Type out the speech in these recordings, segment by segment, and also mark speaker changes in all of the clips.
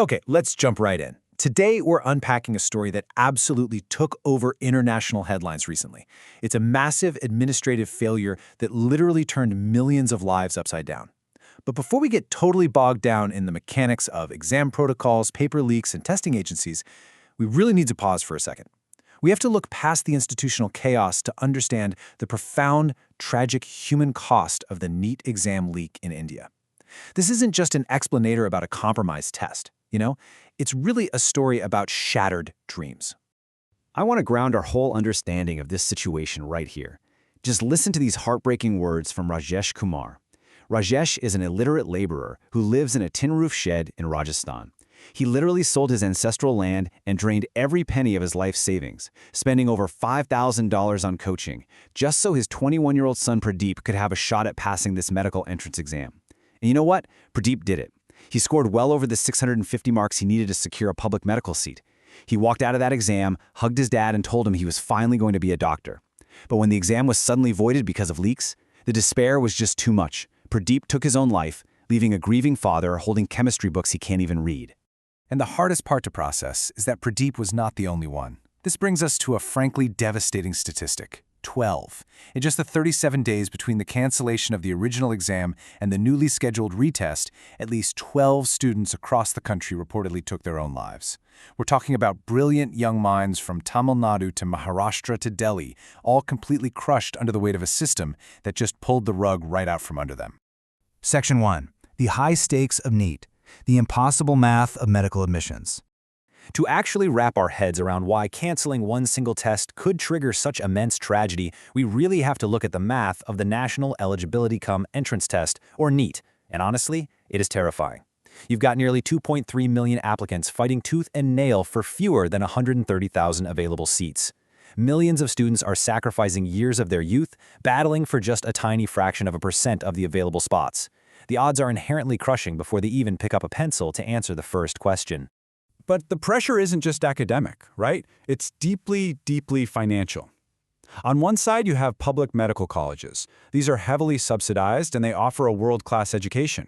Speaker 1: Okay, let's jump right in. Today, we're unpacking a story that absolutely took over international headlines recently. It's a massive administrative failure that literally turned millions of lives upside down. But before we get totally bogged down in the mechanics of exam protocols, paper leaks, and testing agencies, we really need to pause for a second. We have to look past the institutional chaos to understand the profound, tragic human cost of the NEET exam leak in India. This isn't just an explanator about a compromised test, It's really a story about shattered dreams.
Speaker 2: I want to ground our whole understanding of this situation right here. Just listen to these heartbreaking words from Rajesh Kumar. Rajesh is an illiterate laborer who lives in a tin roof shed in Rajasthan. He literally sold his ancestral land and drained every penny of his life savings, spending over $5,000 on coaching, just so his 21-year-old son Pradeep could have a shot at passing this medical entrance exam. And you know what? Pradeep did it. He scored well over the 650 marks he needed to secure a public medical seat. He walked out of that exam, hugged his dad, and told him he was finally going to be a doctor. But when the exam was suddenly voided because of leaks, the despair was just too much. Pradeep took his own life, leaving a grieving father holding chemistry books he can't even read.
Speaker 1: And the hardest part to process is that Pradeep was not the only one. This brings us to a frankly devastating statistic: 12. In just the 37 days between the cancellation of the original exam and the newly scheduled retest, at least 12 students across the country reportedly took their own lives. We're talking about brilliant young minds from Tamil Nadu to Maharashtra to Delhi, all completely crushed under the weight of a system that just pulled the rug right out from under them.
Speaker 3: Section 1. The high stakes of NEET. The impossible math of medical admissions.
Speaker 1: To actually wrap our heads around why canceling one single test could trigger such immense tragedy, we really have to look at the math of the National Eligibility Cum Entrance Test, or NEET, and honestly, it is terrifying. You've got nearly 2.3 million applicants fighting tooth and nail for fewer than 130,000 available seats. Millions of students are sacrificing years of their youth, battling for just a tiny fraction of a percent of the available spots. The odds are inherently crushing before they even pick up a pencil to answer the first question.
Speaker 4: But the pressure isn't just academic, right? It's deeply, deeply financial. On one side, you have public medical colleges. These are heavily subsidized and they offer a world-class education.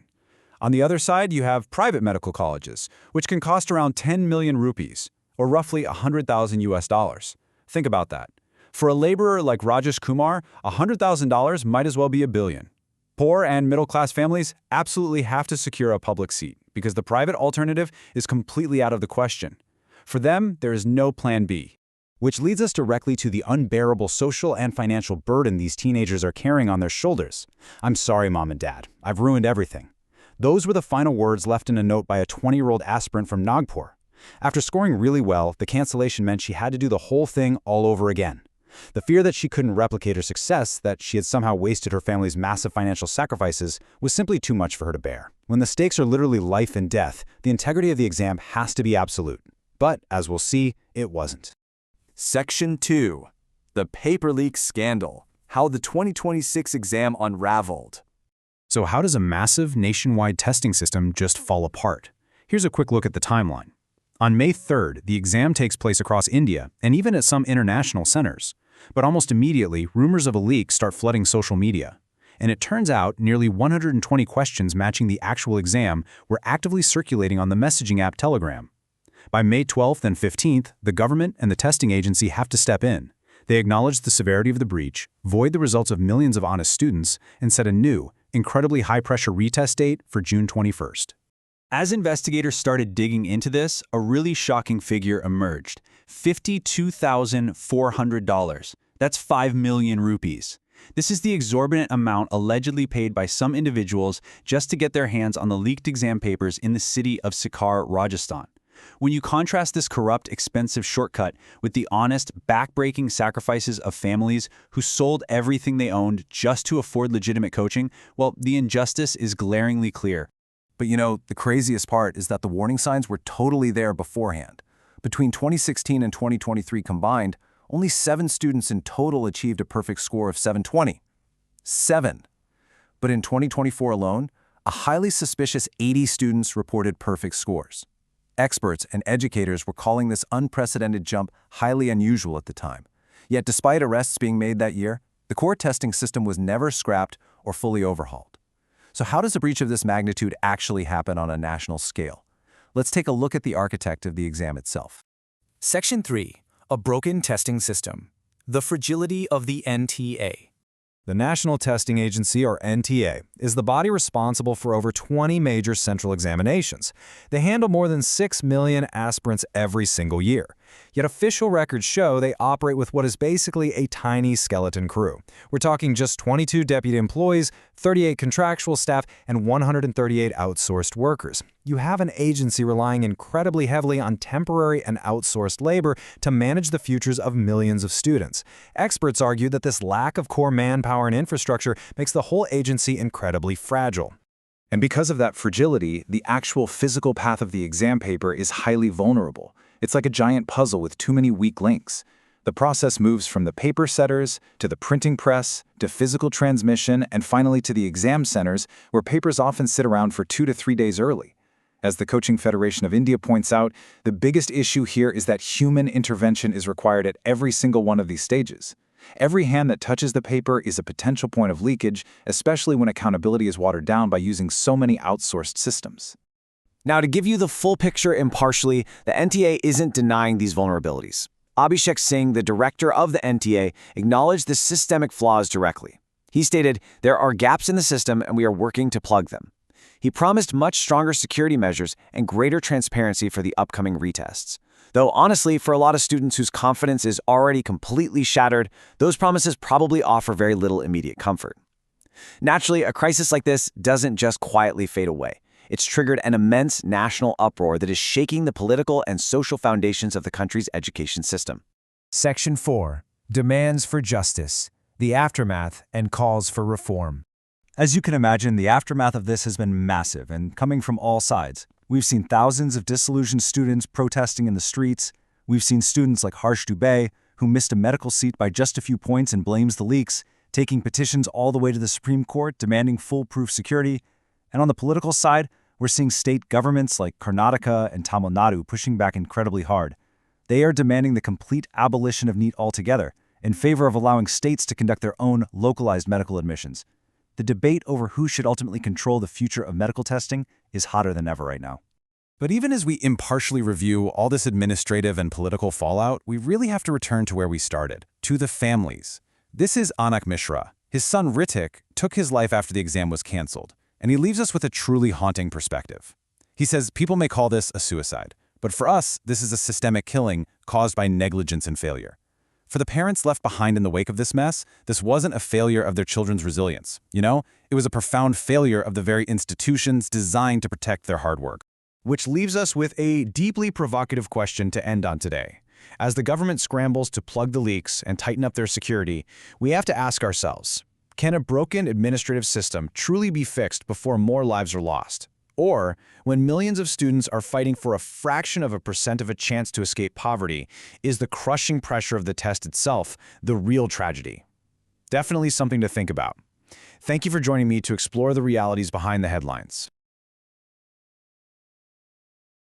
Speaker 4: On the other side, you have private medical colleges, which can cost around 10 million rupees, or roughly 100,000 US dollars. Think about that. For a laborer like Rajesh Kumar, $100,000 might as well be $1 billion. Poor and middle-class families absolutely have to secure a public seat because the private alternative is completely out of the question. For them, there is no plan B.
Speaker 2: Which leads us directly to the unbearable social and financial burden these teenagers are carrying on their shoulders. I'm sorry, Mom and Dad. I've ruined everything. Those were the final words left in a note by a 20-year-old aspirant from Nagpur. After scoring really well, the cancellation meant she had to do the whole thing all over again. The fear that she couldn't replicate her success, that she had somehow wasted her family's massive financial sacrifices, was simply too much for her to bear. When the stakes are literally life and death, the integrity of the exam has to be absolute. But, as we'll see, it wasn't.
Speaker 5: Section 2. The Paper Leak Scandal. How the 2026 exam unraveled.
Speaker 1: So how does a massive nationwide testing system just fall apart? Here's a quick look at the timeline. On May 3rd, the exam takes place across India and even at some international centers. But almost immediately, rumors of a leak start flooding social media. And it turns out nearly 120 questions matching the actual exam were actively circulating on the messaging app Telegram. By May 12th and 15th, the government and the testing agency have to step in. They acknowledge the severity of the breach, void the results of millions of honest students, and set a new, incredibly high-pressure retest date for June 21st.
Speaker 4: As investigators started digging into this, a really shocking figure emerged: $52,400. That's 5 million rupees. This is the exorbitant amount allegedly paid by some individuals just to get their hands on the leaked exam papers in the city of Sikar, Rajasthan. When you contrast this corrupt, expensive shortcut with the honest, back-breaking sacrifices of families who sold everything they owned just to afford legitimate coaching, well, the injustice is glaringly clear.
Speaker 1: But the craziest part is that the warning signs were totally there beforehand. Between 2016 and 2023 combined, only 7 students in total achieved a perfect score of 720. 7. But in 2024 alone, a highly suspicious 80 students reported perfect scores. Experts and educators were calling this unprecedented jump highly unusual at the time. Yet despite arrests being made that year, the core testing system was never scrapped or fully overhauled. So how does a breach of this magnitude actually happen on a national scale?
Speaker 2: Let's take a look at the architect of the exam itself.
Speaker 3: Section 3. A broken testing system. The fragility of the NTA.
Speaker 1: The National Testing Agency, or NTA, is the body responsible for over 20 major central examinations. They handle more than 6 million aspirants every single year. Yet official records show they operate with what is basically a tiny skeleton crew. We're talking just 22 deputy employees, 38 contractual staff, and 138 outsourced workers. You have an agency relying incredibly heavily on temporary and outsourced labor to manage the futures of millions of students. Experts argue that this lack of core manpower and infrastructure makes the whole agency incredibly fragile. And because of that fragility, the actual physical path of the exam paper is highly vulnerable. It's like a giant puzzle with too many weak links. The process moves from the paper setters, to the printing press, to physical transmission, and finally to the exam centers, where papers often sit around for 2 to 3 days early. As the Coaching Federation of India points out, the biggest issue here is that human intervention is required at every single one of these stages. Every hand that touches the paper is a potential point of leakage, especially when accountability is watered down by using so many outsourced systems.
Speaker 2: Now, to give you the full picture impartially, the NTA isn't denying these vulnerabilities. Abhishek Singh, the director of the NTA, acknowledged the systemic flaws directly. He stated, "There are gaps in the system and we are working to plug them." He promised much stronger security measures and greater transparency for the upcoming retests. Though honestly, for a lot of students whose confidence is already completely shattered, those promises probably offer very little immediate comfort. Naturally, a crisis like this doesn't just quietly fade away. It's triggered an immense national uproar that is shaking the political and social foundations of the country's education system.
Speaker 3: Section 4. Demands for justice. The aftermath and calls for reform.
Speaker 1: As you can imagine, the aftermath of this has been massive and coming from all sides. We've seen thousands of disillusioned students protesting in the streets. We've seen students like Harsh Dubey, who missed a medical seat by just a few points and blames the leaks, taking petitions all the way to the Supreme Court demanding foolproof security. And on the political side, we're seeing state governments like Karnataka and Tamil Nadu pushing back incredibly hard. They are demanding the complete abolition of NEET altogether, in favor of allowing states to conduct their own localized medical admissions. The debate over who should ultimately control the future of medical testing is hotter than ever right now. But even as we impartially review all this administrative and political fallout, we really have to return to where we started, to the families. This is Anak Mishra. His son Ritik took his life after the exam was canceled, and he leaves us with a truly haunting perspective. He says people may call this a suicide, but for us, this is a systemic killing caused by negligence and failure. For the parents left behind in the wake of this mess, this wasn't a failure of their children's resilience. It was a profound failure of the very institutions designed to protect their hard work. Which leaves us with a deeply provocative question to end on today. As the government scrambles to plug the leaks and tighten up their security, we have to ask ourselves, can a broken administrative system truly be fixed before more lives are lost? Or, when millions of students are fighting for a fraction of a percent of a chance to escape poverty, is the crushing pressure of the test itself the real tragedy? Definitely something to think about. Thank you for joining me to explore the realities behind the headlines.